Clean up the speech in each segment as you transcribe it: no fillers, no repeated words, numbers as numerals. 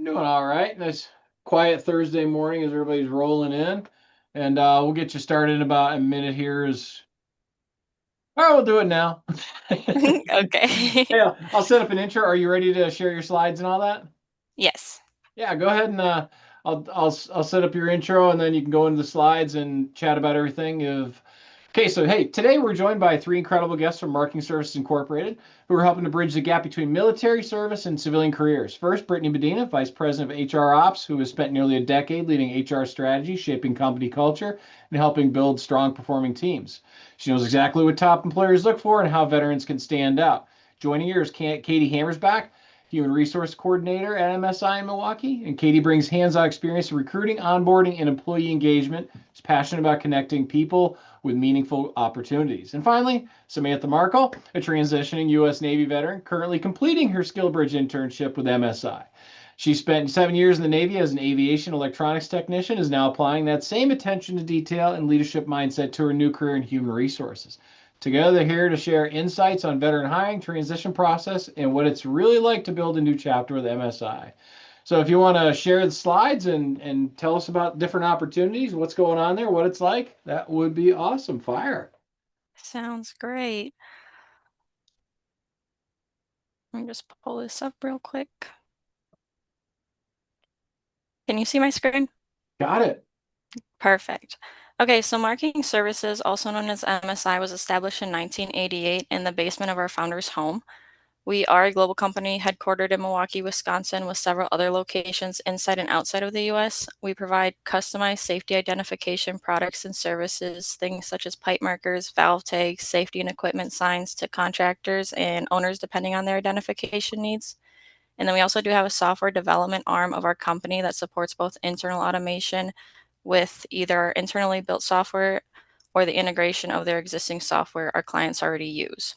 Doing all right. Nice quiet Thursday morning as everybody's rolling in. And we'll get you started in about a minute here. We'll do it now. Okay. Yeah, I'll set up an intro. Are you ready to share your slides and all that? Yes. Yeah, go ahead and I'll set up your intro and then you can go into the slides and chat about everything. Okay, so hey, today we're joined by three incredible guests from Marketing Services Incorporated who are helping to bridge the gap between military service and civilian careers. First, Brittany Medina, Vice President of HR Ops, who has spent nearly a decade leading HR strategy, shaping company culture, and helping build strong performing teams. She knows exactly what top employers look for and how veterans can stand out. Joining her is Katie Hammersback, Human Resource Coordinator at MSI in Milwaukee. And Katie brings hands on experience in recruiting, onboarding, and employee engagement. She's passionate about connecting people with meaningful opportunities. And finally, Samantha Markel, a transitioning U.S. Navy veteran, currently completing her SkillBridge internship with MSI. She spent 7 years in the Navy as an aviation electronics technician, is now applying that same attention to detail and leadership mindset to her new career in human resources. Together, they're here to share insights on veteran hiring, transition process, and what it's really like to build a new chapter with MSI. So if you want to share the slides and tell us about different opportunities, what's going on there, what it's like, that would be awesome. Fire. Sounds great. Let me just pull this up real quick. Can you see my screen? Got it. Perfect. Okay, so Marketing Services, also known as MSI, was established in 1988 in the basement of our founder's home. We are a global company headquartered in Milwaukee, Wisconsin, with several other locations inside and outside of the US. We provide customized safety identification products and services, things such as pipe markers, valve tags, safety and equipment signs to contractors and owners depending on their identification needs. And then we also do have a software development arm of our company that supports both internal automation with either our internally built software or the integration of their existing software our clients already use.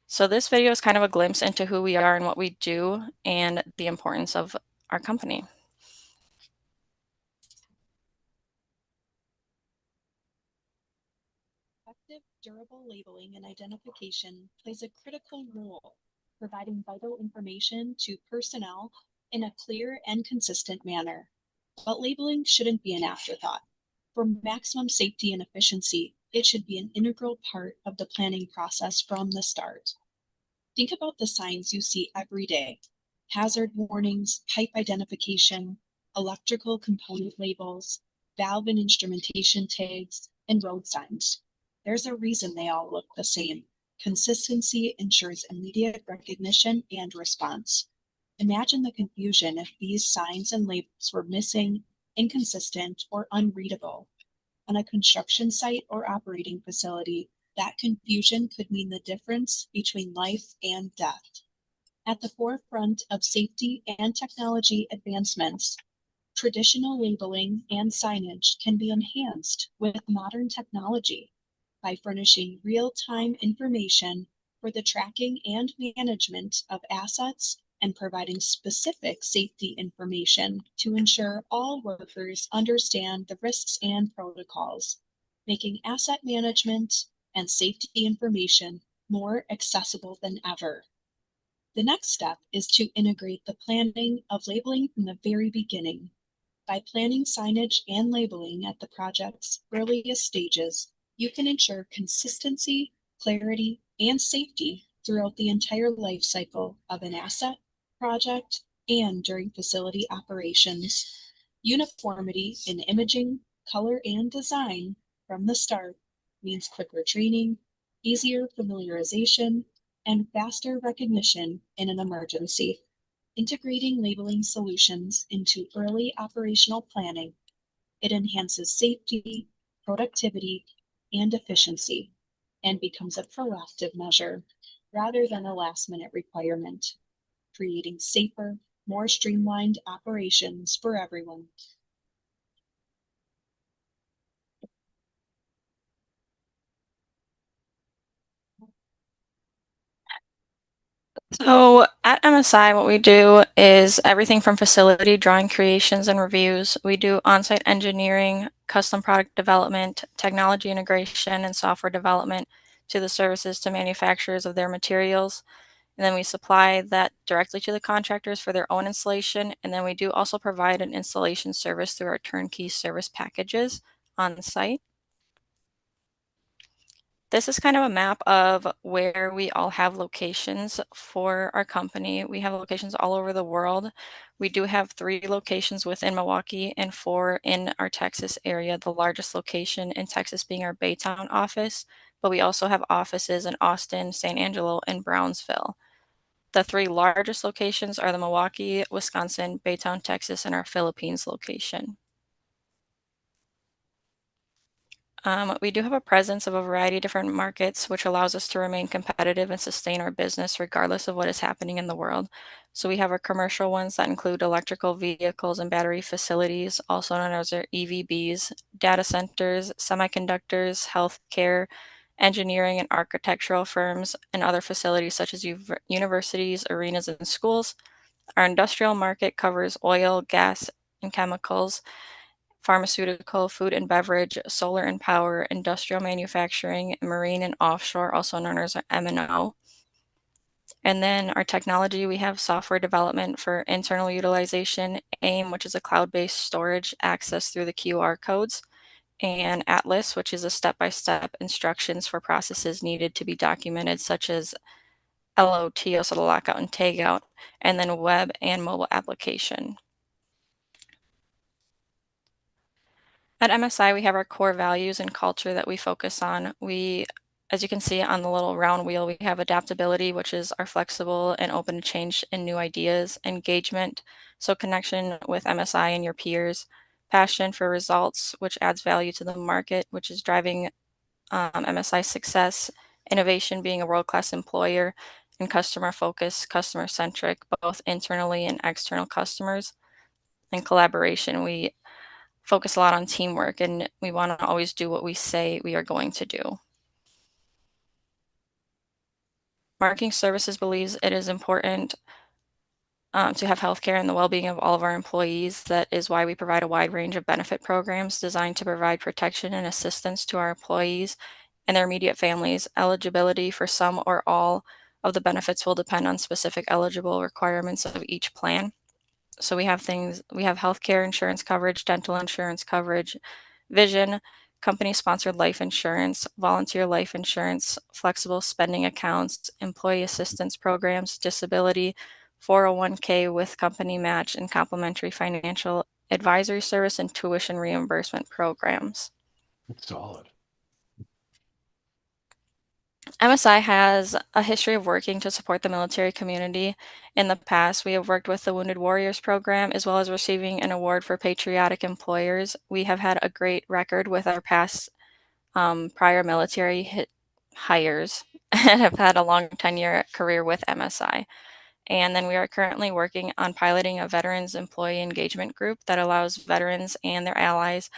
So this video is kind of a glimpse into who we are and what we do and the importance of our company. Effective, durable labeling and identification plays a critical role, providing vital information to personnel in a clear and consistent manner. But labeling shouldn't be an afterthought. For maximum safety and efficiency, it should be an integral part of the planning process from the start. Think about the signs you see every day: hazard warnings, pipe identification, electrical component labels, valve and instrumentation tags, and road signs. There's a reason they all look the same. Consistency ensures immediate recognition and response. Imagine the confusion if these signs and labels were missing, inconsistent, or unreadable. On a construction site or operating facility, that confusion could mean the difference between life and death. At the forefront of safety and technology advancements, traditional labeling and signage can be enhanced with modern technology by furnishing real-time information for the tracking and management of assets and providing specific safety information to ensure all workers understand the risks and protocols, making asset management and safety information more accessible than ever. The next step is to integrate the planning of labeling from the very beginning. By planning signage and labeling at the project's earliest stages, you can ensure consistency, clarity, and safety throughout the entire life cycle of an asset, project, and during facility operations. Uniformity in imaging, color, and design from the start means quicker training, easier familiarization, and faster recognition in an emergency. Integrating labeling solutions into early operational planning, it enhances safety, productivity, and efficiency, and becomes a proactive measure rather than a last-minute requirement, creating safer, more streamlined operations for everyone. So at MSI, what we do is everything from facility drawing creations and reviews. We do on-site engineering, custom product development, technology integration, and software development to the services to manufacturers of their materials. and then we supply that directly to the contractors for their own installation. And then we do also provide an installation service through our turnkey service packages on site. This is kind of a map of where we all have locations for our company. We have locations all over the world. We do have 3 locations within Milwaukee and 4 in our Texas area, the largest location in Texas being our Baytown office, but we also have offices in Austin, San Angelo, and Brownsville. The 3 largest locations are the Milwaukee, Wisconsin, Baytown, Texas, and our Philippines location. We do have a presence of a variety of different markets, which allows us to remain competitive and sustain our business regardless of what is happening in the world. So we have our commercial ones that include electrical vehicles and battery facilities, also known as our EVBs, data centers, semiconductors, healthcare, engineering and architectural firms, and other facilities such as universities, arenas, and schools. Our industrial market covers oil, gas, and chemicals, pharmaceutical, food and beverage, solar and power, industrial manufacturing, marine and offshore, also known as our M&O. And then our technology, we have software development for internal utilization, AIM, which is a cloud-based storage access through the QR codes, and Atlas, which is a step-by-step instructions for processes needed to be documented, such as LOTO, so the lockout and tagout, and then web and mobile application. At MSI, we have our core values and culture that we focus on. As you can see on the little round wheel, we have adaptability, which is our flexible and open to change and new ideas, engagement, so connection with MSI and your peers, passion for results, which adds value to the market, which is driving MSI success, innovation, being a world-class employer, and customer focus, customer centric, both internally and external customers, and collaboration. We focus a lot on teamwork, and we want to always do what we say we are going to do. Marketing Services believes it is important to have healthcare and the well-being of all of our employees. That is why we provide a wide range of benefit programs designed to provide protection and assistance to our employees and their immediate families. Eligibility for some or all of the benefits will depend on specific eligible requirements of each plan. So we have healthcare insurance coverage, dental insurance coverage, vision, company-sponsored life insurance, volunteer life insurance, flexible spending accounts, employee assistance programs, disability, 401k with company match, and complimentary financial advisory service and tuition reimbursement programs. That's solid. MSI has a history of working to support the military community. In the past, we have worked with the Wounded Warriors program as well as receiving an award for patriotic employers. We have had a great record with our past prior military hires and have had a long tenure career with MSI. And then we are currently working on piloting a veterans employee engagement group that allows veterans and their allies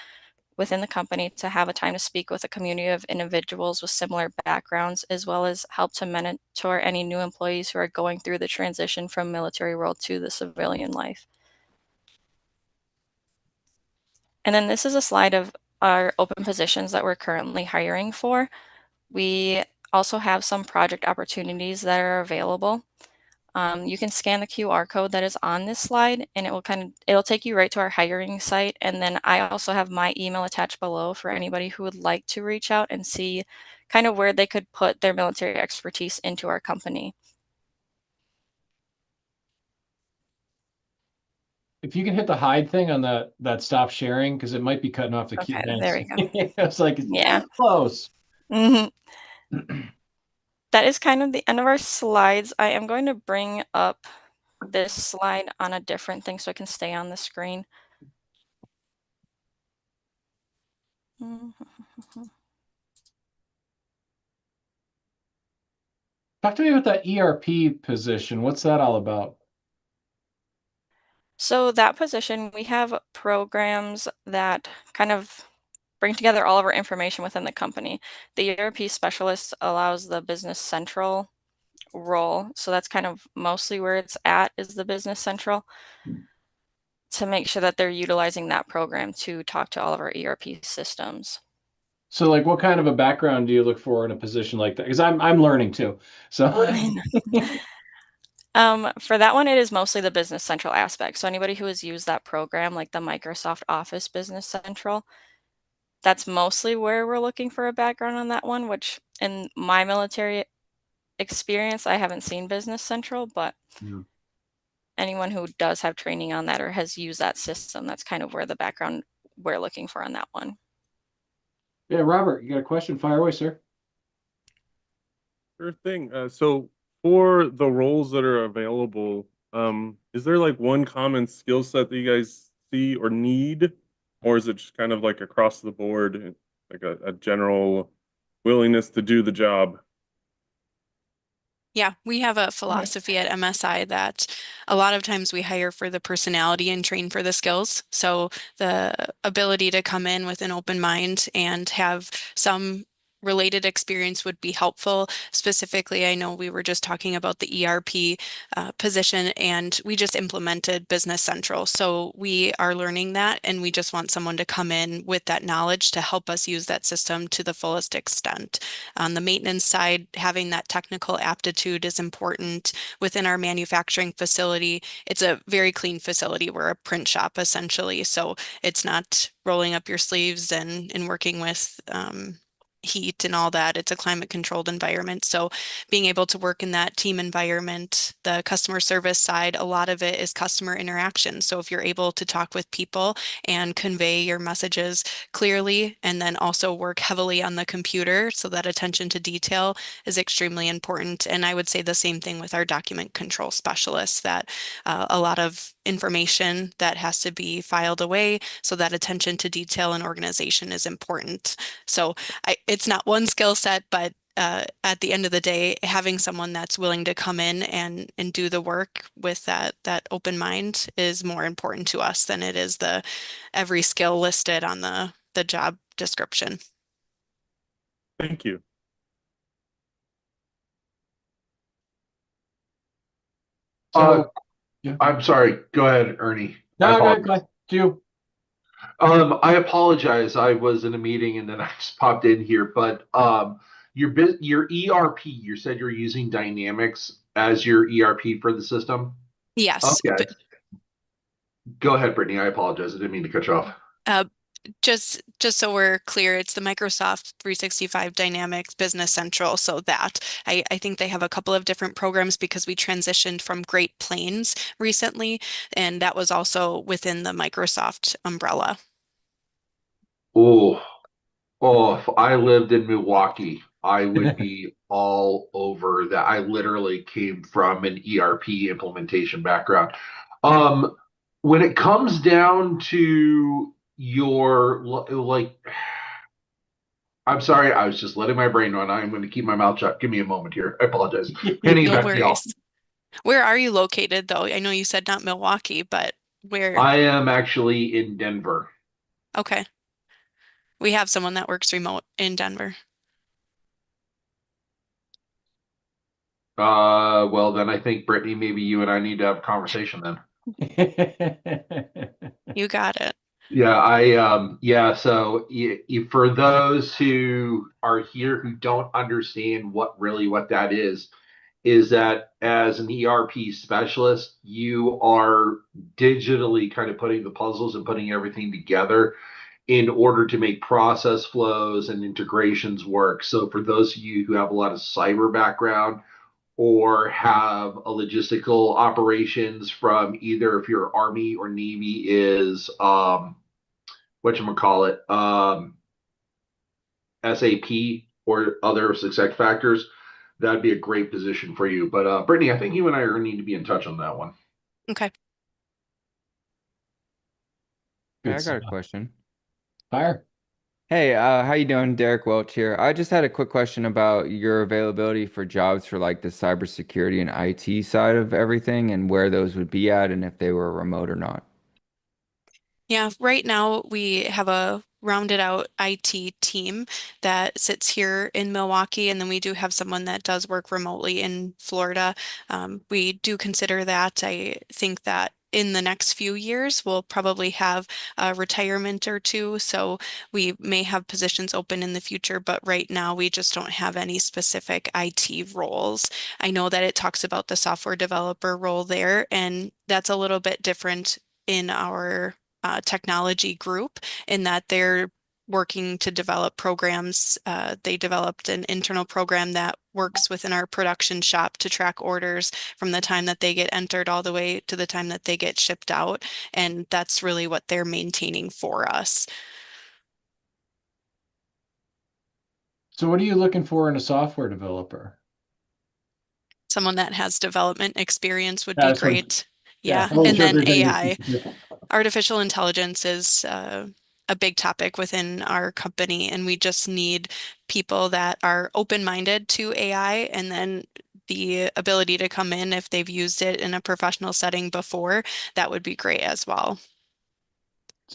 within the company to have a time to speak with a community of individuals with similar backgrounds, as well as help to mentor any new employees who are going through the transition from military world to the civilian life. And then this is a slide of our open positions that we're currently hiring for. We also have some project opportunities that are available. You can scan the QR code that is on this slide, and it'll take you right to our hiring site. And then I also have my email attached below for anybody who would like to reach out and see kind of where they could put their military expertise into our company. If you can hit the hide thing on that stop sharing, because it might be cutting off the Okay, queue. there we go. It's like, Yeah. close. That is kind of the end of our slides. I am going to bring up this slide on a different thing so it can stay on the screen. Talk to me about that ERP position. What's that all about? So that position, we have programs that kind of bring together all of our information within the company. The ERP specialist allows the business central role. So that's kind of mostly where it's at, is the business central, to make sure that they're utilizing that program to talk to all of our ERP systems. So, like, what kind of a background do you look for in a position like that? Because I'm learning too. So, For that one, it is mostly the Business Central aspect. So anybody who has used that program, like the Microsoft Office Business Central, that's mostly where we're looking for a background on that one, which in my military experience, I haven't seen Business Central, but anyone who does have training on that or has used that system, that's kind of where the background we're looking for on that one. Yeah, Robert, you got a question? Fire away, sir. Sure thing. So for the roles that are available, is there like one common skill set that you guys see or need, or is it just kind of like across the board, like a general willingness to do the job? Yeah, we have a philosophy at MSI that a lot of times we hire for the personality and train for the skills. So the ability to come in with an open mind and have some related experience would be helpful. Specifically, I know we were just talking about the ERP position and we just implemented Business Central. So we are learning that and we just want someone to come in with that knowledge to help us use that system to the fullest extent. On the maintenance side, having that technical aptitude is important. Within our manufacturing facility, it's a very clean facility. We're a print shop essentially. So it's not rolling up your sleeves and working with heat and all that. It's a climate controlled environment. So being able to work in that team environment, the customer service side, a lot of it is customer interaction. So if you're able to talk with people and convey your messages clearly, and then also work heavily on the computer, so that attention to detail is extremely important. And I would say the same thing with our document control specialists, that a lot of information that has to be filed away, so that attention to detail and organization is important. So it's not one skill set, but at the end of the day, having someone that's willing to come in and do the work with that open mind is more important to us than it is the every skill listed on the job description. Thank you. So, yeah. I'm sorry. Go ahead, Ernie. No, go ahead. You. I apologize. I was in a meeting and then I just popped in here. But your ERP, you said you're using Dynamics as your ERP for the system? Yes. Okay. Go ahead, Brittany. I apologize. I didn't mean to cut you off. Just so we're clear, it's the Microsoft 365 Dynamics Business Central. So that I think they have a couple of different programs because we transitioned from Great Plains recently, and that was also within the Microsoft umbrella. Oh, if I lived in Milwaukee, I would be all over that. I literally came from an ERP implementation background. When it comes down to your like, I'm sorry, I was just letting my brain run. I'm going to keep my mouth shut. Give me a moment here. I apologize. Handing it No back to y'all. worries. Where are you located though? I know you said not Milwaukee, but where? I am actually in Denver. Okay. We have someone that works remote in Denver. Well, then I think Brittany, maybe you and I need to have a conversation then. You got it. Yeah, so for those who are here who don't understand what that is that as an ERP specialist, you are digitally kind of putting the puzzles and putting everything together in order to make process flows and integrations work. So for those of you who have a lot of cyber background or have a logistical operations from either if your Army or Navy is whatchamacallit, SAP or other success factors, that'd be a great position for you. But Brittany, I think you and I are going to need to be in touch on that one. Okay. I got a question. Fire. Hey, how you doing? Derek Welch here. I just had a quick question about your availability for jobs for like the cybersecurity and IT side of everything and where those would be at and if they were remote or not. Yeah, right now we have a rounded out IT team that sits here in Milwaukee, and then we do have someone that does work remotely in Florida. We do consider that. I think that in the next few years, we'll probably have a retirement or two. So we may have positions open in the future, but right now we just don't have any specific IT roles. I know that it talks about the software developer role there, and that's a little bit different in our technology group in that they're working to develop programs. They developed an internal program that works within our production shop to track orders from the time that they get entered all the way to the time that they get shipped out. And that's really what they're maintaining for us. So what are you looking for in a software developer? Someone that has development experience would be That's what, great. yeah, Yeah. I wasn't And sure if then there's any AI. specific. Artificial intelligence is a big topic within our company, and we just need people that are open-minded to AI and then the ability to come in if they've used it in a professional setting before. That would be great as well.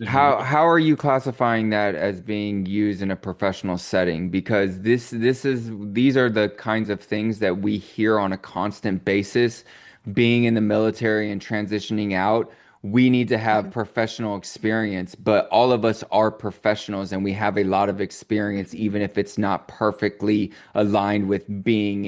How are you classifying that as being used in a professional setting? Because these are the kinds of things that we hear on a constant basis. Being in the military and transitioning out, we need to have professional experience, but all of us are professionals and we have a lot of experience, even if it's not perfectly aligned with being,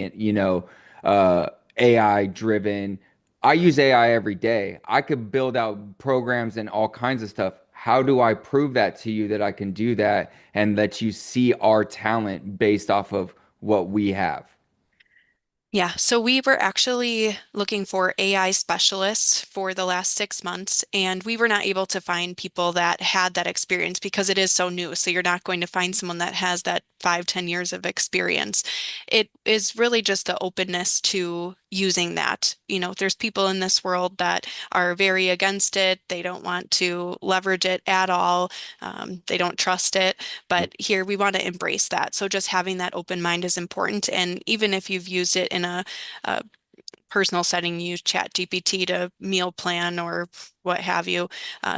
AI driven. I use AI every day. I could build out programs and all kinds of stuff. How do I prove that to you that I can do that and let you see our talent based off of what we have? Yeah, so we were actually looking for AI specialists for the last 6 months, and we were not able to find people that had that experience because it is so new. So you're not going to find someone that has that 5, 10 years of experience. It is really just the openness to using that. There's people in this world that are very against it. They don't want to leverage it at all. They don't trust it. But here we want to embrace that. So just having that open mind is important. And even if you've used it in a personal setting, you use ChatGPT to meal plan or what have you,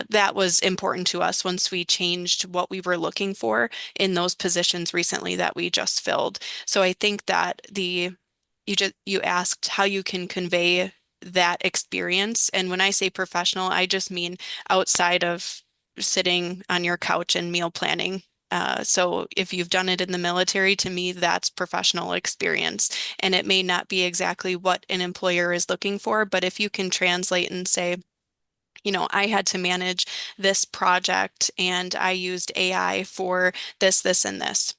that was important to us once we changed what we were looking for in those positions recently that we just filled. So I think that you asked how you can convey that experience. And when I say professional, I just mean outside of sitting on your couch and meal planning. So if you've done it in the military, to me, that's professional experience. And it may not be exactly what an employer is looking for, but if you can translate and say, I had to manage this project and I used AI for this, this, and this.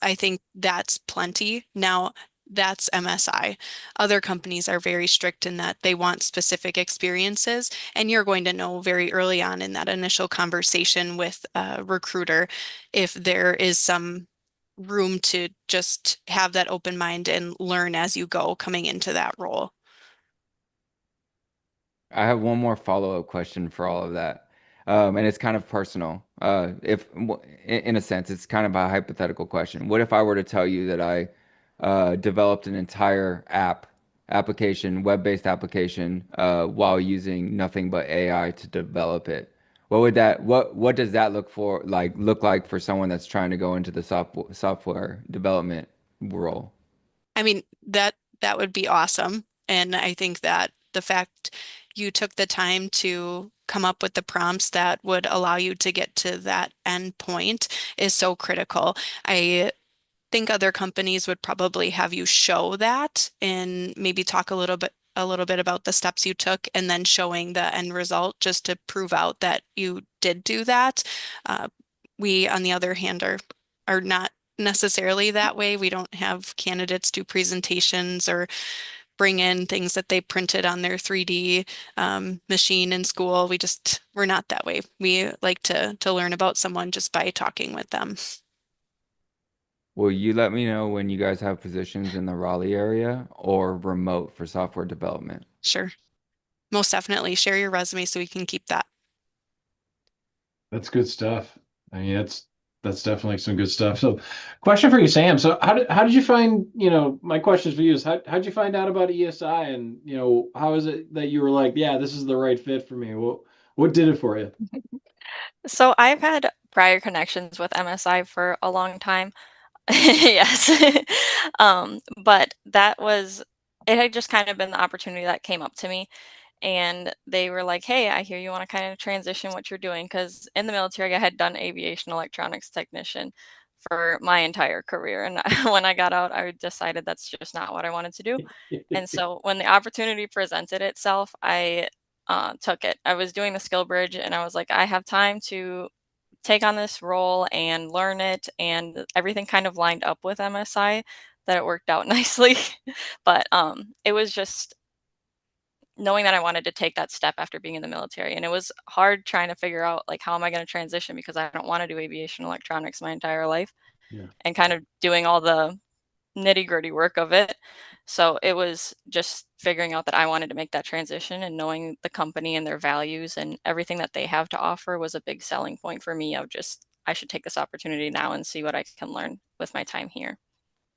I think that's plenty. Now, that's MSI. Other companies are very strict in that they want specific experiences, and you're going to know very early on in that initial conversation with a recruiter if there is some room to just have that open mind and learn as you go coming into that role. I have one more follow-up question for all of that. And it's kind of personal. In a sense, it's kind of a hypothetical question. What if I were to tell you that I developed an entire application, web-based application, while using nothing but AI to develop it? What does that look like for someone that's trying to go into the software development role? I mean, that would be awesome. And I think that the fact you took the time to come up with the prompts that would allow you to get to that end point is so critical. I think other companies would probably have you show that and maybe talk a little bit about the steps you took and then showing the end result just to prove out that you did do that. Uh, we, on the other hand, are not necessarily that way. We don't have candidates do presentations or bring in things that they printed on their 3D machine in school. We're not that way. We like to learn about someone just by talking with them. Will you let me know when you guys have positions in the Raleigh area or remote for software development? Sure. Most definitely share your resume so we can keep that. That's good stuff. I mean, that's definitely some good stuff. So, question for you, Sam. So, how did you find? My question for you is how'd you find out about ESI, and how is it that you were like, yeah, this is the right fit for me? What did it for you? So I've had prior connections with MSI for a long time. Yes. But it had just kind of been the opportunity that came up to me. and they were like, "Hey, I hear you want to kind of transition what you're doing." Because in the military, I had done aviation electronics technician for my entire career. And when I got out, I decided that's just not what I wanted to do. And so when the opportunity presented itself, I took it. I was doing the SkillBridge, and I was like, I have time to take on this role and learn it. And everything kind of lined up with MSI that it worked out nicely. But it was just knowing that I wanted to take that step after being in the military. And it was hard trying to figure out like how am I going to transition because I don't want to do aviation electronics my entire life Yeah. and kind of doing all the nitty-gritty work of it. So it was just figuring out that I wanted to make that transition, and knowing the company and their values and everything that they have to offer was a big selling point for me of just I should take this opportunity now and see what I can learn with my time here.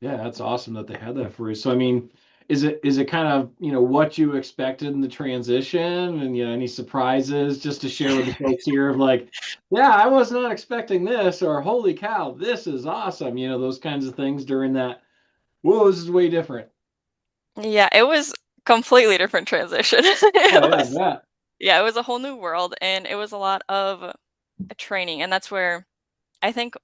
Yeah, that's awesome that they had that for you. So I mean, is it kind of, what you expected in the transition, and any surprises just to share with the folks here of like, yeah, I was not expecting this, or holy cow, this is awesome, those kinds of things during that, whoa, this is way different. Yeah, it was completely different transition. Oh It yeah, was that. yeah, it was a whole new world, and it was a lot of training, and that's where I think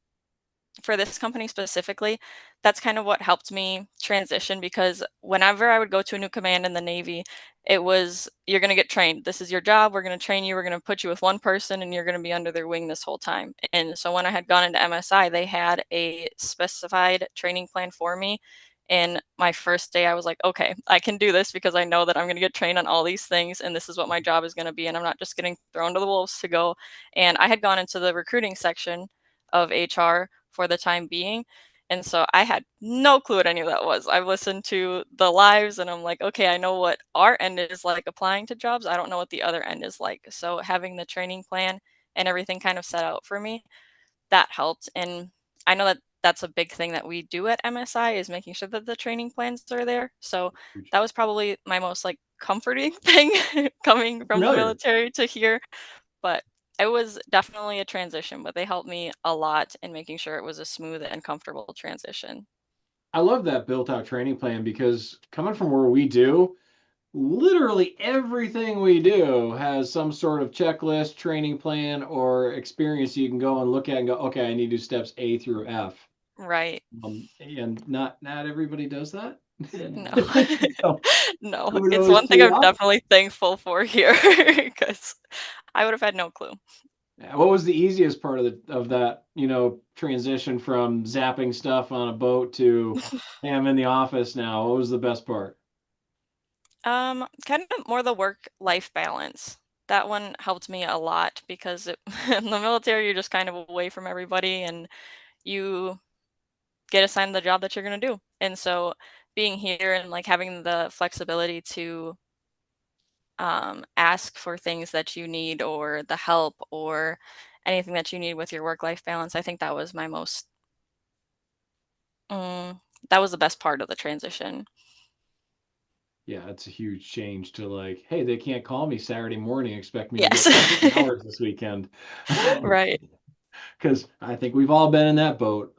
for this company specifically, that's kind of what helped me transition because whenever I would go to a new command in the Navy, it was, you're going to get trained. This is your job. We're going to train you. We're going to put you with one person and you're going to be under their wing this whole time. And so when I had gone into MSI, they had a specified training plan for me. And my first day, I was like, okay, I can do this because I know that I'm going to get trained on all these things. And this is what my job is going to be. And I'm not just getting thrown to the wolves to go. And I had gone into the recruiting section of HR for the time being. And so I had no clue what any of that was. I've listened to the lives and I'm like, okay, I know what our end is like applying to jobs. I don't know what the other end is like. So having the training plan and everything kind of set out for me, that helped. And I know that that's a big thing that we do at MSI is making sure that the training plans are there. So that was probably my most like comforting thing coming from the Familiar. military to hear, but it was definitely a transition, but they helped me a lot in making sure it was a smooth and comfortable transition. I love that built out training plan because coming from where we do, literally everything we do has some sort of checklist, training plan, or experience you can go and look at and go, okay, I need to do steps A through F. Right. And not everybody does that. No. So No, it's kudos one to thing I'm you. definitely thankful for here because I would have had no clue. What was the easiest part of that, transition from zapping stuff on a boat to, hey, I'm in the office now? What was the best part? Kind of more the work-life balance. That one helped me a lot because in the military, you're just kind of away from everybody and you get assigned the job that you're going to do. And so being here and like having the flexibility to ask for things that you need or the help or anything that you need with your work-life balance, I think that was my most, that was the best part of the transition. Yeah, it's a huge change to like, hey, they can't call me Saturday morning, expect me to Yes. get 10 hours this weekend. Right. Because I think we've all been in that boat.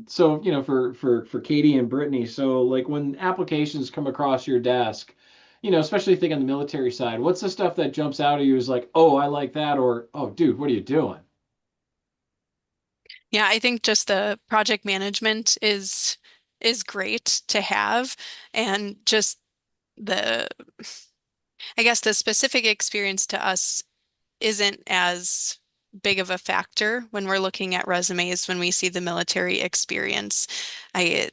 So for Katie and Brittany, so like when applications come across your desk, especially think on the military side, what's the stuff that jumps out at you as like, oh, I like that, or oh, dude, what are you doing? Yeah, I think just the project management is great to have, and just the I guess the specific experience to us isn't as big of a factor when we're looking at resumes when we see the military experience. I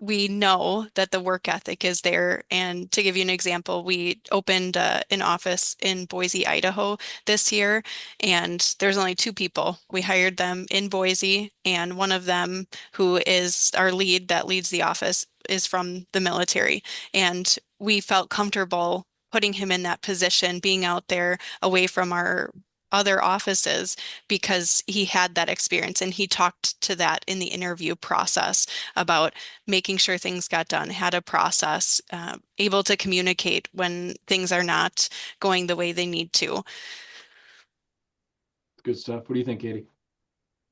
we know that the work ethic is there. And to give you an example, we opened an office in Boise, Idaho this year, and there's only two people. We hired them in Boise, and one of them, who is our lead that leads the office, is from the military. And we felt comfortable putting him in that position, being out there away from our other offices because he had that experience and he talked to that in the interview process about making sure things got done, had a process, able to communicate when things are not going the way they need to. Good stuff. What do you think, Katie?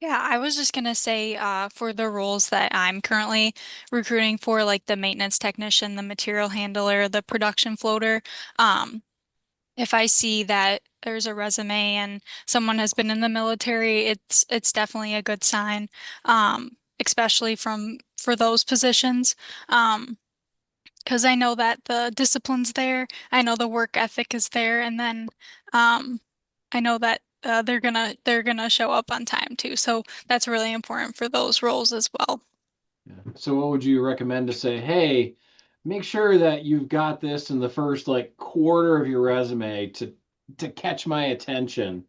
Yeah, I was just gonna say, for the roles that I'm currently recruiting for, like the maintenance technician, the material handler, the production floater, um, if I see that there's a resume and someone has been in the military, it's definitely a good sign, especially for those positions. Because I know that the discipline's there, I know the work ethic is there, and then um, I know that they're gonna show up on time too. So that's really important for those roles as well. Yeah. So what would you recommend to say, hey, make sure that you've got this in the first like quarter of your resume to catch my attention.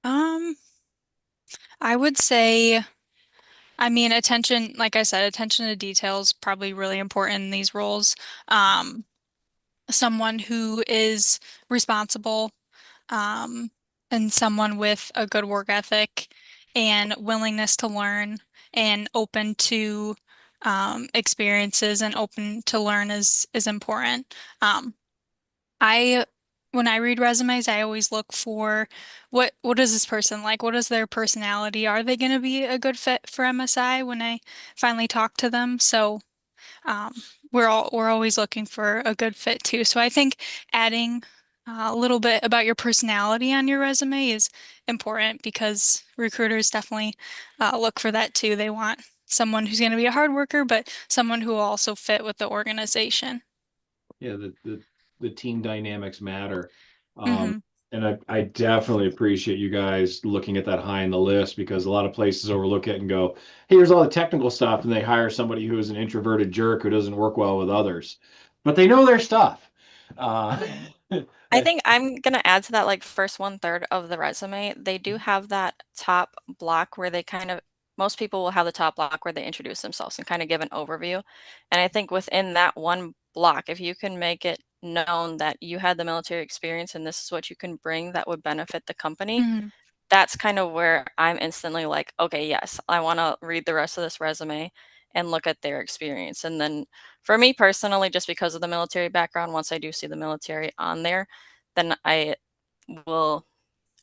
Um, I would say, I mean, attention, like I said, attention to detail is probably really important in these roles. Um, Someone who is responsible, um, and someone with a good work ethic and willingness to learn and open to experiences and open to learn is important. I When I read resumes, I always look for what is this person like? What is their personality? Are they going to be a good fit for MSI when I finally talk to them? So um, we're always looking for a good fit too. So I think adding a little bit about your personality on your resume is important because recruiters definitely look for that too. They want someone who's going to be a hard worker, but someone who will also fit with the organization. Yeah, the team dynamics matter. Um, Hmm. and I definitely appreciate you guys looking at that high in the list because a lot of places overlook it and go, hey, here's all the technical stuff, and they hire somebody who is an introverted jerk who doesn't work well with others. But they know their stuff. Uh, I think I'm gonna add to that, like, first 1/3 of the resume. They do have that top block where they kind of most people will have the top block where they introduce themselves and kind of give an overview. And I think within that one block, if you can make it known that you had the military experience and this is what you can bring that would benefit the company, Hmm. that's kind of where I'm instantly like, okay, yes, I want to read the rest of this resume and look at their experience. And then for me personally, just because of the military background, once I do see the military on there, then I will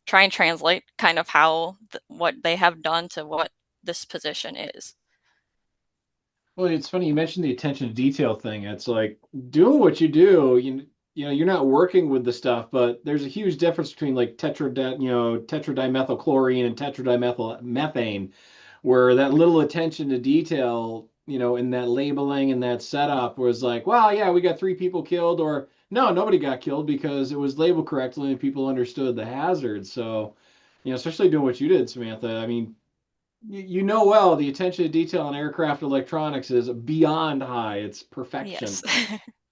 try and translate kind of how what they have done to what this position is. Well, it's funny you mentioned the attention to detail thing. It's like doing what you do, you know, you're not working with the stuff, but there's a huge difference between like tetradimethylchlorine and tetradimethylmethane, where that little attention to detail, in that labeling and that setup was like, wow, yeah, we got 3 people killed, or no, nobody got killed because it was labeled correctly and people understood the hazard. So, especially doing what you did, Samantha. I mean, you know well the attention to detail in aircraft electronics is beyond high. It's perfection. Yes.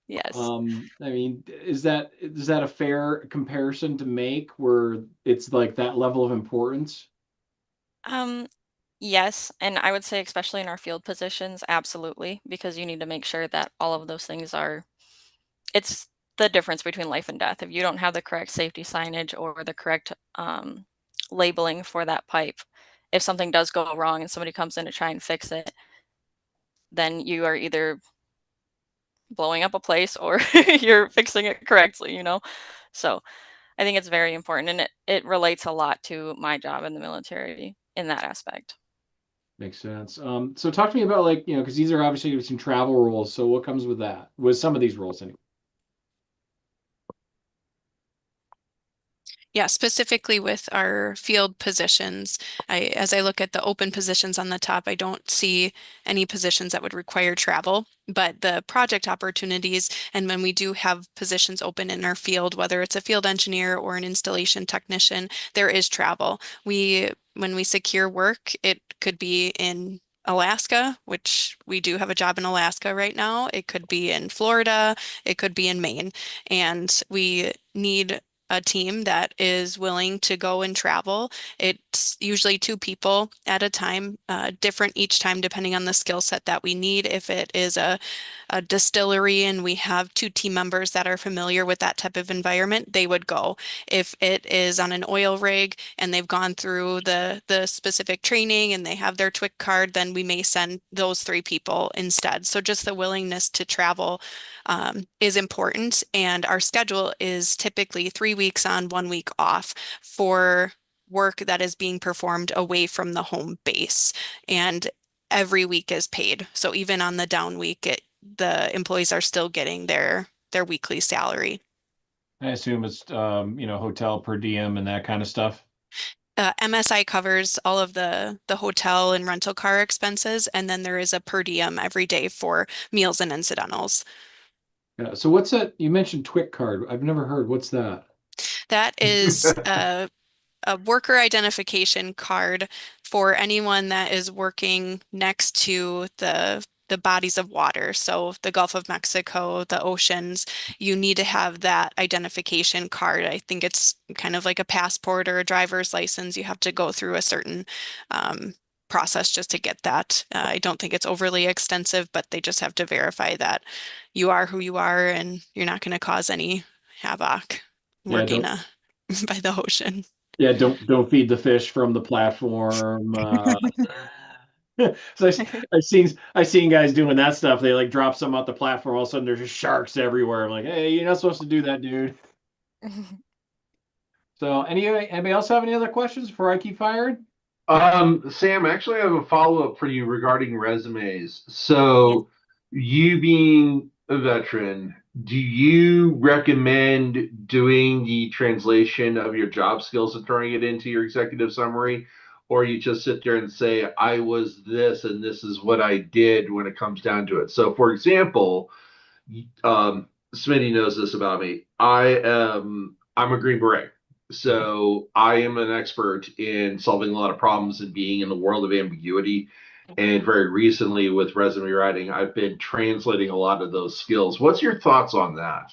Yes. I mean, is that a fair comparison to make where it's like that level of importance? Um, yes, and I would say especially in our field positions, absolutely, because you need to make sure that all of those things are it's the difference between life and death. If you don't have the correct safety signage or the correct labeling for that pipe, if something does go wrong and somebody comes in to try and fix it, then you are either blowing up a place or you're fixing it correctly. So I think it's very important and it relates a lot to my job in the military in that aspect. Makes sense. So talk to me about like, because these are obviously some travel roles. So what comes with that? With some of these roles anyway. Yeah, specifically with our field positions, as I look at the open positions on the top, I don't see any positions that would require travel, but the project opportunities, and when we do have positions open in our field, whether it's a field engineer or an installation technician, there is travel. When we secure work, it could be in Alaska, which we do have a job in Alaska right now. It could be in Florida, it could be in Maine, and we need a team that is willing to go and travel. It's usually 2 people at a time, different each time depending on the skill set that we need. If it is a distillery and we have 2 team members that are familiar with that type of environment, they would go. If it is on an oil rig and they've gone through the specific training and they have their TWIC card, then we may send those 3 people instead. So just the willingness to travel is important. And our schedule is typically 3 weeks on, 1 week off for work that is being performed away from the home base. And every week is paid. So even on the down week, the employees are still getting their their weekly salary. I assume it's hotel per diem and that kind of stuff. MSI covers all of the hotel and rental car expenses, and then there is a per diem every day for meals and incidentals. Yeah. So what's that? You mentioned TWIC card. I've never heard. What's that? That is a worker identification card for anyone that is working next to the bodies of water. So the Gulf of Mexico, the oceans, you need to have that identification card. I think it's kind of like a passport or a driver's license. You have to go through a certain process just to get that. I don't think it's overly extensive, but they just have to verify that you are who you are and you're not going to cause any havoc Yeah. working by the ocean. Yeah. Don't feed the fish from the platform. So I seen guys doing that stuff. They like drop some off the platform. All of a sudden, there's just sharks everywhere. I'm like, hey, you're not supposed to do that, dude. So, anybody else have any other questions before I keep firing? Sam, actually, I have a follow-up for you regarding resumes. So, you being a veteran, do you recommend doing the translation of your job skills and throwing it into your executive summary? Or you just sit there and say, I was this and this is what I did when it comes down to it? So, for example, Smitty knows this about me. I'm a Green Beret. So I am an expert in solving a lot of problems and being in the world of ambiguity. And very recently with resume writing, I've been translating a lot of those skills. What's your thoughts on that?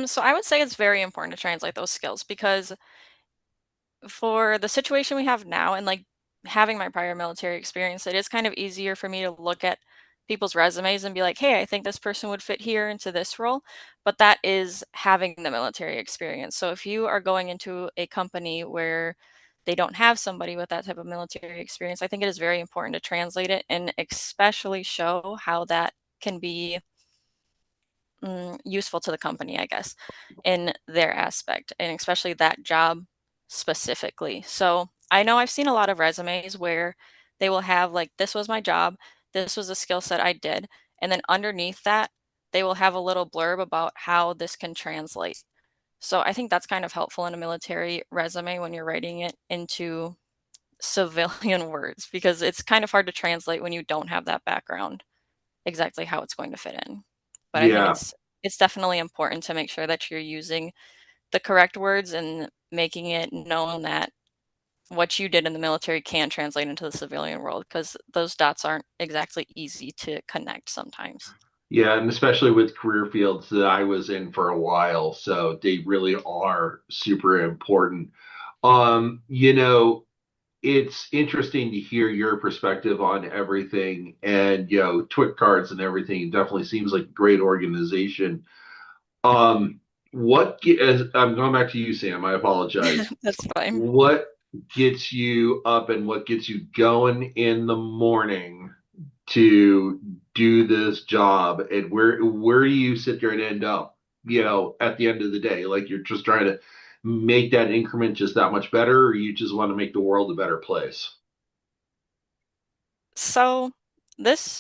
So I would say it's very important to translate those skills because for the situation we have now and like having my prior military experience, it is kind of easier for me to look at people's resumes and be like, hey, I think this person would fit here into this role. But that is having the military experience. So if you are going into a company where they don't have somebody with that type of military experience, I think it is very important to translate it and especially show how that can be useful to the company, I guess, in their aspect, and especially that job specifically. So I know I've seen a lot of resumes where they will have like, this was my job, this was a skill set I did. And then underneath that, they will have a little blurb about how this can translate. So I think that's kind of helpful in a military resume when you're writing it into civilian words because it's kind of hard to translate when you don't have that background exactly how it's going to fit in. But I think Yeah. it's definitely important to make sure that you're using the correct words and making it known that what you did in the military can translate into the civilian world because those dots aren't exactly easy to connect sometimes. Yeah, and especially with career fields that I was in for a while, so they really are super important. You know, it's interesting to hear your perspective on everything and Twit cards and everything. It definitely seems like a great organization. Um, I'm going back to you, Sam. I apologize. That's fine. What gets you up and what gets you going in the morning to do this job, and where do you sit there and end up, at the end of the day? Like you're just trying to make that increment just that much better, or you just want to make the world a better place? So this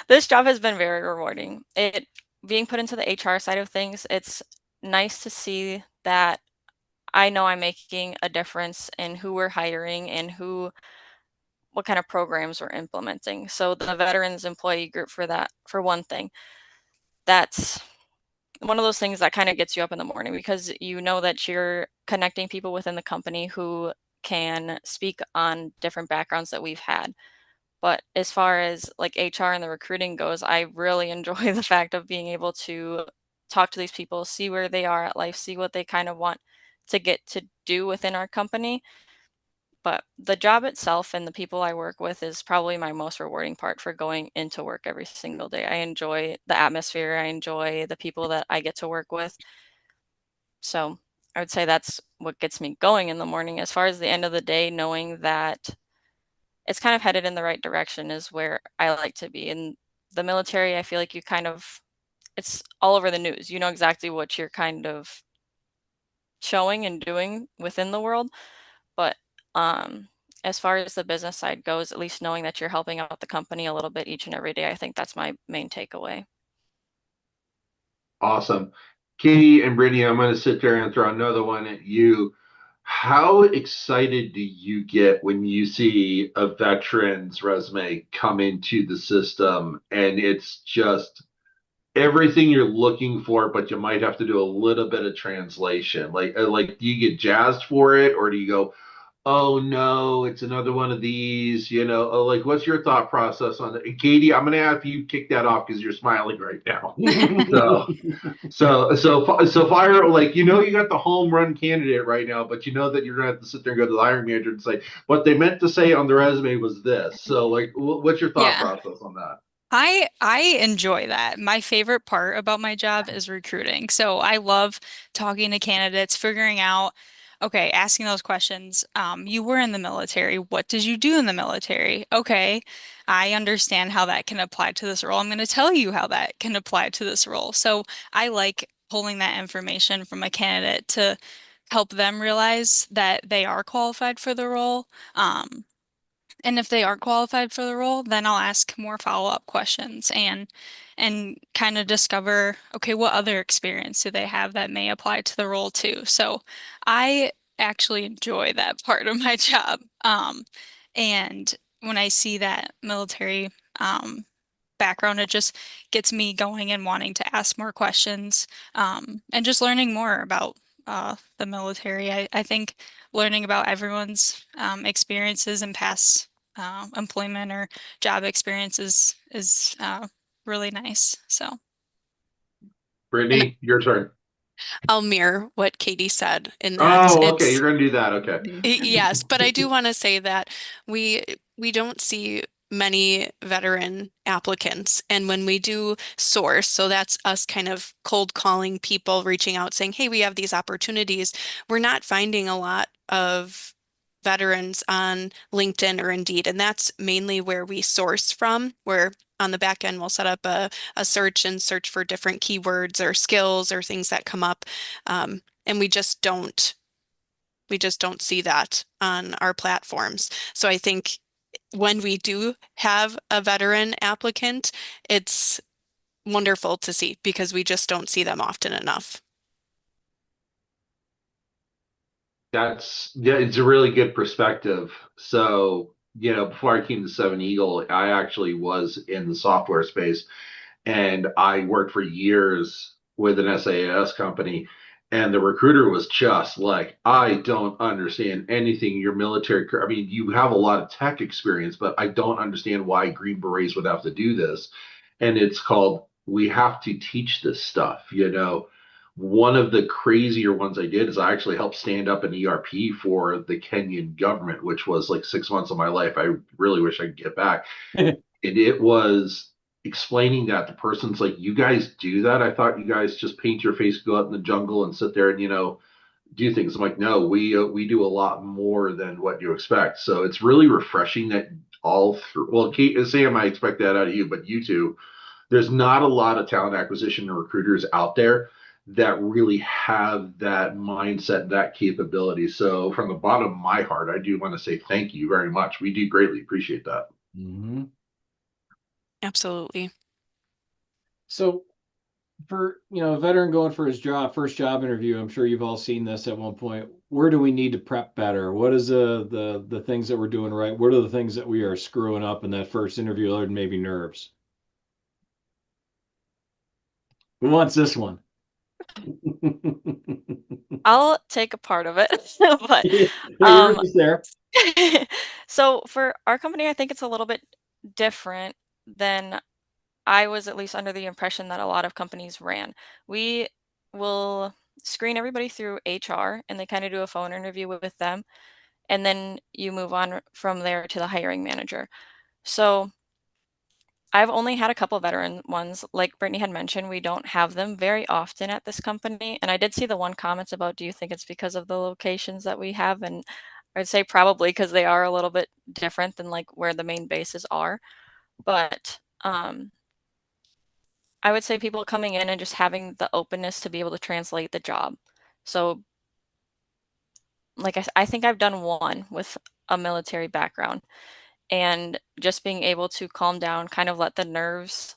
this job has been very rewarding. It being put into the HR side of things, it's nice to see that I know I'm making a difference in who we're hiring and what kind of programs we're implementing. So the veterans employee group for that, for one thing, that's one of those things that kind of gets you up in the morning because you know that you're connecting people within the company who can speak on different backgrounds that we've had. But as far as like HR and the recruiting goes, I really enjoy the fact of being able to talk to these people, see where they are at life, see what they kind of want to get to do within our company. But the job itself and the people I work with is probably my most rewarding part for going into work every single day. I enjoy the atmosphere, I enjoy the people that I get to work with. So I would say that's what gets me going in the morning. As far as the end of the day, knowing that it's kind of headed in the right direction is where I like to be. In the military, I feel like it's all over the news. You know exactly what you're kind of showing and doing within the world. But as far as the business side goes, at least knowing that you're helping out the company a little bit each and every day, I think that's my main takeaway. Awesome. Katie and Brittany, I'm going to sit there and throw another one at you. How excited do you get when you see a veteran's resume come into the system and it's just everything you're looking for, but you might have to do a little bit of translation? Like, do you get jazzed for it, or do you go, "Oh no, it's another one of these"? Like, what's your thought process on it? Katie, I'm going to have you kick that off because you're smiling right now. So. So fire, like, you got the home run candidate right now, but you know that you're gonna have to sit there and go to the hiring manager and say what they meant to say on the resume was this. So, like, what's your thought Yeah. process on that? I enjoy that. My favorite part about my job is recruiting. So I love talking to candidates, figuring out, okay, asking those questions. You were in the military. What did you do in the military? Okay, I understand how that can apply to this role. I'm going to tell you how that can apply to this role. So I like pulling that information from a candidate to help them realize that they are qualified for the role. And if they aren't qualified for the role, then I'll ask more follow-up questions and kind of discover, okay, what other experience do they have that may apply to the role too. So I actually enjoy that part of my job. And when I see that military background, it just gets me going and wanting to ask more questions, and just learning more about the military. I think learning about everyone's experiences and past employment or job experiences is really nice. So, And Brittany, your turn. I'll mirror what Katie said in that Oh, okay, it's you're gonna do that. Okay. yes, but I do want to say that we we don't see many veteran applicants. And when we do source, so that's us kind of cold calling people, reaching out saying, "Hey, we have these opportunities." We're not finding a lot of veterans on LinkedIn or Indeed, and that's mainly where we source from, where on the back end we'll set up a search and search for different keywords or skills or things that come up. And we just don't see that on our platforms. So I think when we do have a veteran applicant, it's wonderful to see because we just don't see them often enough. Yeah, it's a really good perspective. So, before I came to Seven Eagle, I actually was in the software space, and I worked for years with an SaaS company, and the recruiter was just like, "I don't understand anything your military I mean, you have a lot of tech experience, but I don't understand why Green Berets would have to do this." And it's called, we have to teach this stuff. One of the crazier ones I did is I actually helped stand up an ERP for the Kenyan government, which was like 6 months of my life. I really wish I could get back. And it was explaining that the person's like, "You guys do that? I thought you guys just paint your face, go out in the jungle and sit there and, do things." I'm like, "No, we do a lot more than what you expect." So it's really refreshing that all through, well, Kate, Sam, I expect that out of you, but you two, there's not a lot of talent acquisition and recruiters out there that really have that mindset, that capability. So from the bottom of my heart, I do want to say thank you very much. We do greatly appreciate that. Mm-hmm. Absolutely. So for a veteran going for his first job interview, I'm sure you've all seen this at one point. Where do we need to prep better? What is the things that we're doing right? What are the things that we are screwing up in that first interview, other than maybe nerves? Who wants this one? I'll take a part of it, but Yours is there. so for our company, I think it's a little bit different than I was at least under the impression that a lot of companies ran. We will screen everybody through HR and they kind of do a phone interview with them, and then you move on from there to the hiring manager. So I've only had a couple veteran ones. Like Brittany had mentioned, we don't have them very often at this company. And I did see the one comments about, do you think it's because of the locations that we have? And I'd say probably because they are a little bit different than like where the main bases are. But I would say people coming in and just having the openness to be able to translate the job. So like I think I've done one with a military background, and just being able to calm down, kind of let the nerves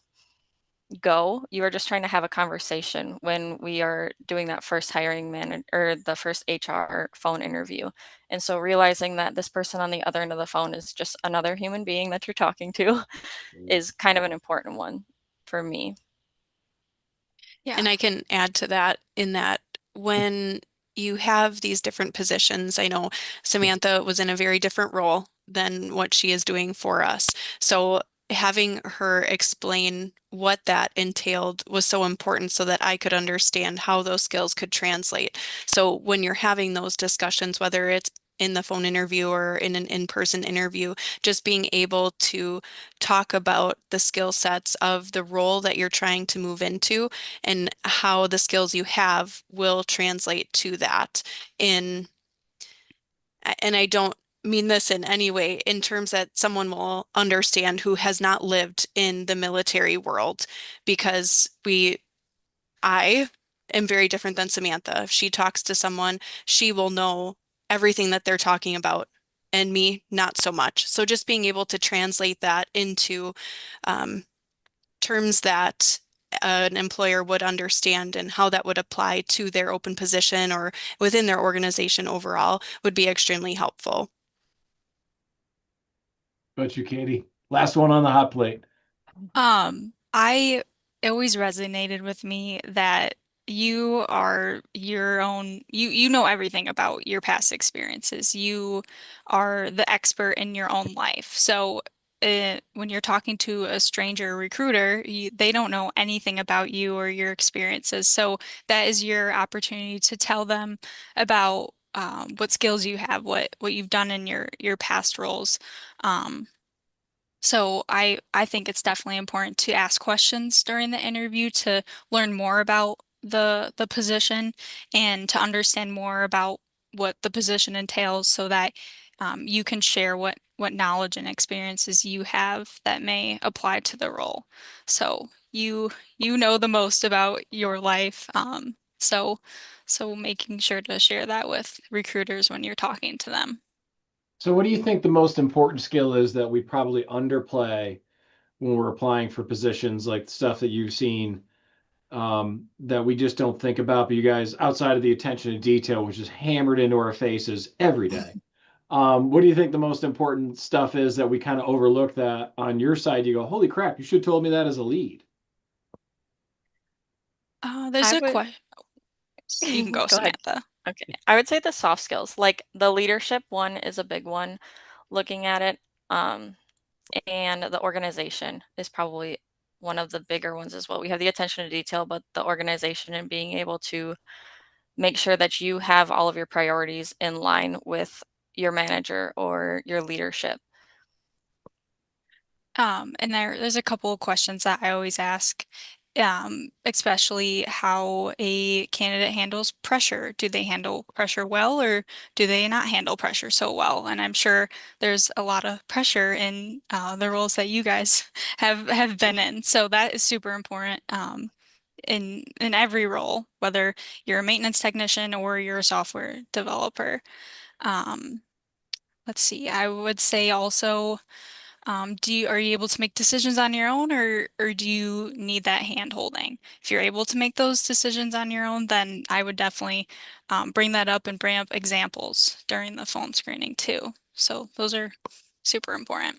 go. You are just trying to have a conversation when we are doing that first hiring manager or the first HR phone interview. And so realizing that this person on the other end of the phone is just another human being that you're talking to is kind of an important one for me. Yeah. And I can add to that in that when you have these different positions, I know Samantha was in a very different role than what she is doing for us. So having her explain what that entailed was so important so that I could understand how those skills could translate. So when you're having those discussions, whether it's in the phone interview or in an in-person interview, just being able to talk about the skill sets of the role that you're trying to move into and how the skills you have will translate to that in, and I don't mean this in any way in terms that someone will understand who has not lived in the military world because I am very different than Samantha. If she talks to someone, she will know everything that they're talking about, and me, not so much. So just being able to translate that into um, terms that an employer would understand and how that would apply to their open position or within their organization overall would be extremely helpful. But you, Katie. Last one on the hot plate. I it always resonated with me that you are your own, you know everything about your past experiences. You are the expert in your own life. So when you're talking to a stranger recruiter, they don't know anything about you or your experiences. So that is your opportunity to tell them about what skills you have, what you've done in your past roles. Um, so I think it's definitely important to ask questions during the interview to learn more about the position and to understand more about what the position entails so that you can share what knowledge and experiences you have that may apply to the role. So you know the most about your life. So making sure to share that with recruiters when you're talking to them. So what do you think the most important skill is that we probably underplay when we're applying for positions, like stuff that you've seen, that we just don't think about, but you guys, outside of the attention to detail, which is hammered into our faces every day, what do you think the most important stuff is that we kind of overlook that on your side? You go, holy crap, you should have told me that as a lead. There's I a would question. You can go, go ahead. Samantha. Okay. I would say the soft skills, like the leadership one is a big one, looking at it. And the organization is probably one of the bigger ones as well. We have the attention to detail, but the organization and being able to make sure that you have all of your priorities in line with your manager or your leadership. And there's a couple of questions that I always ask, especially how a candidate handles pressure. Do they handle pressure well, or do they not handle pressure so well? And I'm sure there's a lot of pressure in the roles that you guys have been in. So that is super important in every role, whether you're a maintenance technician or you're a software developer. Um, let's see, I would say also. Are you able to make decisions on your own or do you need that hand holding? If you're able to make those decisions on your own, then I would definitely bring that up and bring up examples during the phone screening too. So those are super important.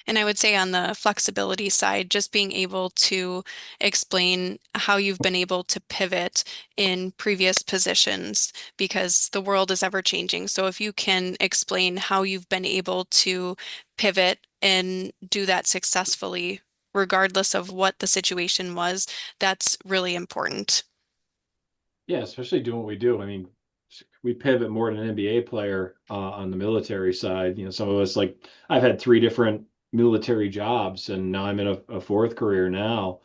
And I would say on the flexibility side, just being able to explain how you've been able to pivot in previous positions because the world is ever changing. So if you can explain how you've been able to pivot and do that successfully, regardless of what the situation was, that's really important. Yeah, especially doing what we do. I mean, we pivot more than an NBA player on the military side. You know, some of us, like, I've had three different military jobs, and now I'm in a fourth career now.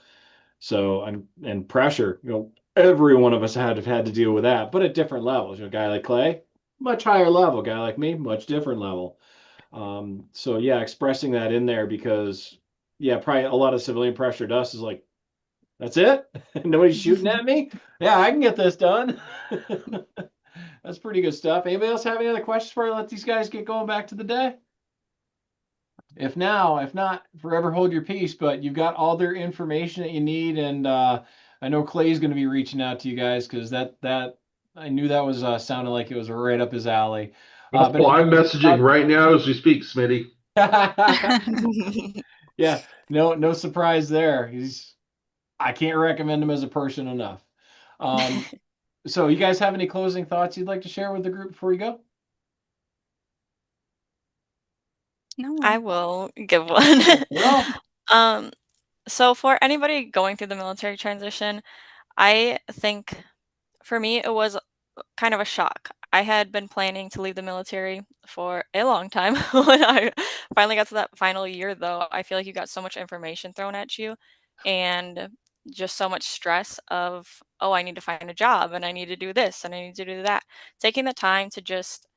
So and pressure. You know, every one of us have had to deal with that, but at different levels. You know, a guy like Clay, much higher level. Guy like me, much different level. So yeah, expressing that in there because yeah, probably a lot of civilian pressure to us is like, that's it? Nobody's shooting at me? Yeah, I can get this done. That's pretty good stuff. Anybody else have any other questions before I let these guys get going back to the day? If not, forever hold your peace. But you've got all their information that you need, and I know Clay's going to be reaching out to you guys because that I knew that was sounding like it was right up his alley. But Oh, I'm messaging right now as we speak, Smitty. yeah, no surprise there. I can't recommend him as a person enough. So you guys have any closing thoughts you'd like to share with the group before you go? No. I will give one. Well, So for anybody going through the military transition, I think for me it was kind of a shock. I had been planning to leave the military for a long time. When I finally got to that final year, though, I feel like you got so much information thrown at you and just so much stress of, oh, I need to find a job and I need to do this and I need to do that. Taking the time to just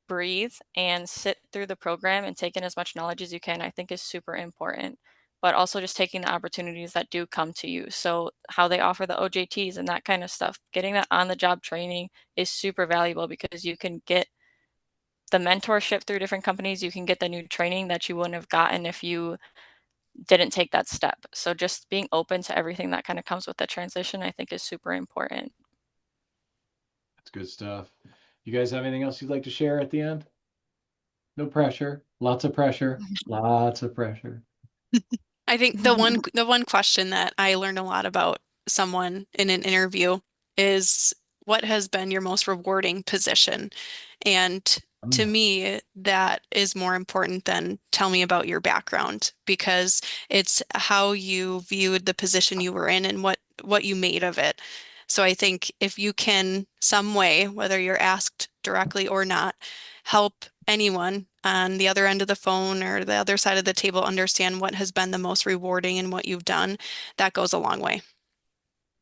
breathe and sit through the program and take in as much knowledge as you can, I think is super important. But also just taking the opportunities that do come to you. So how they offer the OJTs and that kind of stuff, getting that on the job training is super valuable because you can get the mentorship through different companies. You can get the new training that you wouldn't have gotten if you didn't take that step. So just being open to everything that kind of comes with the transition, I think is super important. that's good stuff. You guys have anything else you'd like to share at the end? No pressure. Lots of pressure. Lots of pressure. I think the one question that I learned a lot about someone in an interview is what has been your most rewarding position? And to me, that is more important than tell me about your background because it's how you viewed the position you were in and what you made of it. So I think if you can some way, whether you're asked directly or not, help anyone on the other end of the phone or the other side of the table understand what has been the most rewarding and what you've done, that goes a long way.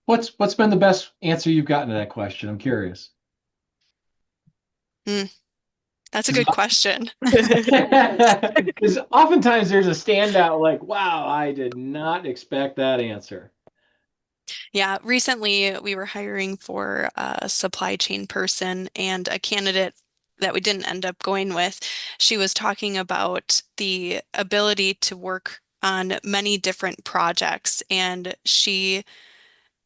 What's been the best answer you've gotten to that question? I'm curious. That's a good question. Because oftentimes there's a standout like, wow, I did not expect that answer. Yeah, recently we were hiring for a supply chain person and a candidate that we didn't end up going with. She was talking about the ability to work on many different projects, and she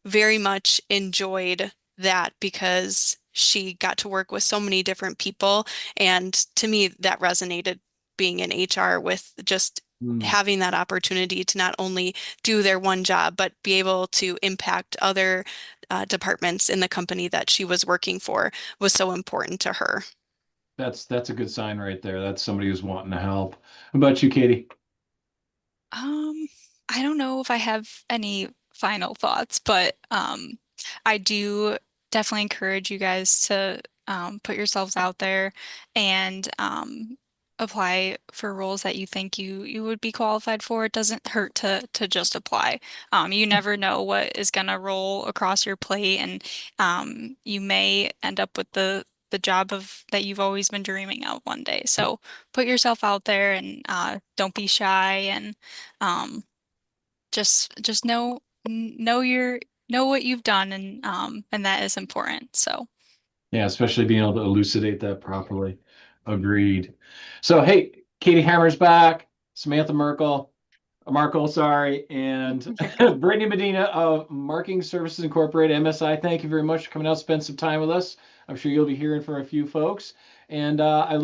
very much enjoyed that because she got to work with so many different people. And to me, that resonated being in HR with just having that opportunity to not only do their one job, but be able to impact other departments in the company that she was working for was so important to her. That's a good sign right there. That's somebody who's wanting to help. How about you, Katie? I don't know if I have any final thoughts, but I do definitely encourage you guys to put yourselves out there and apply for roles that you think you would be qualified for. It doesn't hurt to just apply. You never know what is gonna roll across your plate, and you may end up with the job of that you've always been dreaming of one day. So put yourself out there and don't be shy and um, just know what you've done and that is important. So Yeah, especially being able to elucidate that properly. Agreed. So, hey, Katie Hammer's back, Samantha Markel, sorry, and Brittany Medina of Marketing Services Incorporated, MSI. Thank you very much for coming out, spend some time with us. I'm sure you'll be hearing from a few folks. And I look